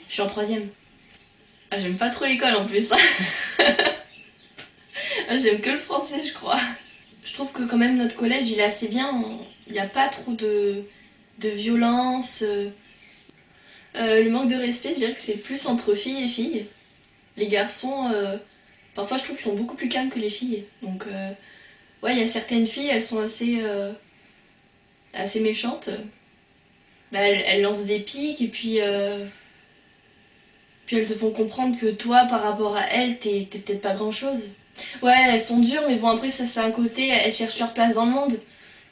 Je suis en troisième. Ah, j'aime pas trop l'école en plus. J'aime que le français, je crois. Je trouve que quand même notre collège, il est assez bien. Il n'y a pas trop de violence. Le manque de respect, je dirais que c'est plus entre filles et filles. Les garçons, parfois je trouve qu'ils sont beaucoup plus calmes que les filles. Donc, ouais, il y a certaines filles, elles sont assez méchantes. Bah, elles lancent des piques et puis elles te font comprendre que toi, par rapport à elles, t'es peut-être pas grand-chose. Ouais, elles sont dures, mais bon, après, ça, c'est un côté, elles cherchent leur place dans le monde.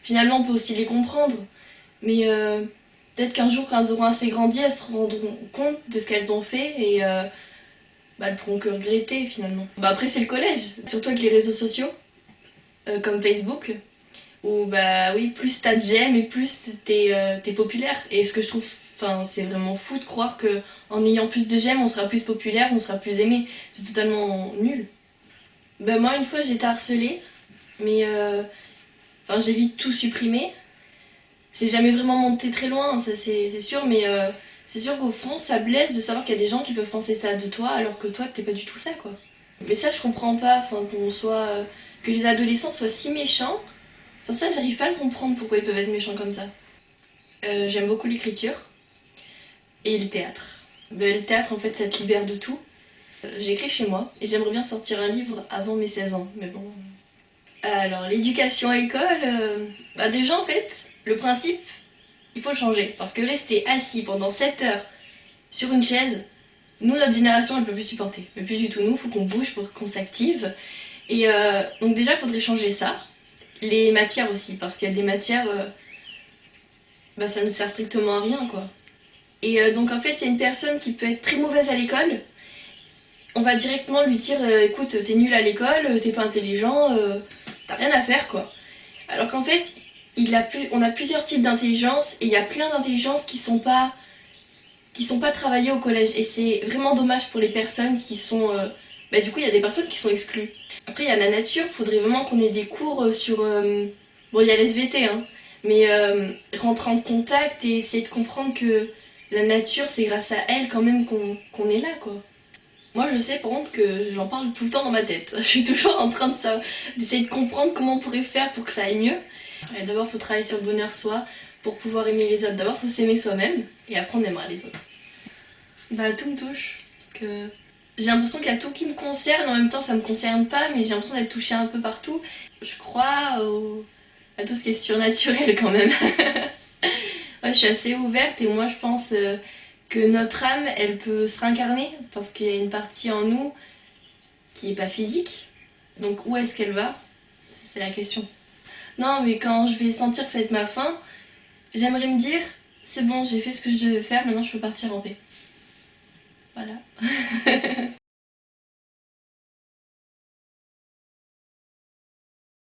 Finalement, on peut aussi les comprendre. Mais peut-être qu'un jour, quand elles auront assez grandi, elles se rendront compte de ce qu'elles ont fait et bah, elles pourront que regretter finalement. Bah, après, c'est le collège, surtout avec les réseaux sociaux, comme Facebook, où bah oui, plus t'as de j'aime et plus t'es populaire. Et ce que je trouve, enfin, c'est vraiment fou de croire que en ayant plus de j'aime, on sera plus populaire, on sera plus aimé. C'est totalement nul. Bah, moi, une fois, j'ai été harcelée, mais enfin, j'ai vite tout supprimé. C'est jamais vraiment monté très loin, ça c'est sûr, mais c'est sûr qu'au fond ça blesse de savoir qu'il y a des gens qui peuvent penser ça de toi alors que toi t'es pas du tout ça quoi. Mais ça je comprends pas, enfin que les adolescents soient si méchants, enfin ça j'arrive pas à le comprendre pourquoi ils peuvent être méchants comme ça. J'aime beaucoup l'écriture et le théâtre. Ben, le théâtre en fait ça te libère de tout. J'écris chez moi et j'aimerais bien sortir un livre avant mes 16 ans, mais bon. Alors l'éducation à l'école, bah déjà en fait le principe il faut le changer. Parce que rester assis pendant 7 heures sur une chaise, nous, notre génération, elle peut plus supporter. Mais plus du tout, nous, faut qu'on bouge, faut qu'on s'active. Et donc déjà, il faudrait changer ça. Les matières aussi, parce qu'il y a des matières, bah, ça ne sert strictement à rien, quoi. Et donc en fait, il y a une personne qui peut être très mauvaise à l'école. On va directement lui dire, écoute, t'es nul à l'école, t'es pas intelligent, t'as rien à faire, quoi. Alors qu'en fait, on a plusieurs types d'intelligence et il y a plein d'intelligences qui sont pas travaillées au collège et c'est vraiment dommage pour les personnes qui sont bah du coup il y a des personnes qui sont exclues. Après il y a la nature, faudrait vraiment qu'on ait des cours sur bon il y a l'SVT hein, mais rentrer en contact et essayer de comprendre que la nature c'est grâce à elle quand même qu'on est là quoi. Moi je sais par contre que j'en parle tout le temps dans ma tête. Je suis toujours en train d'essayer de comprendre comment on pourrait faire pour que ça aille mieux. Et d'abord faut travailler sur le bonheur soi pour pouvoir aimer les autres. D'abord faut s'aimer soi-même et après on aimera les autres. Bah tout me touche parce que j'ai l'impression qu'il y a tout qui me concerne, en même temps ça me concerne pas mais j'ai l'impression d'être touchée un peu partout. Je crois à tout ce qui est surnaturel quand même. Ouais, je suis assez ouverte et moi je pense que notre âme elle peut se réincarner parce qu'il y a une partie en nous qui est pas physique. Donc où est-ce qu'elle va? Ça, c'est la question. Non mais quand je vais sentir que ça va être ma fin, j'aimerais me dire c'est bon j'ai fait ce que je devais faire, maintenant je peux partir en paix. Voilà.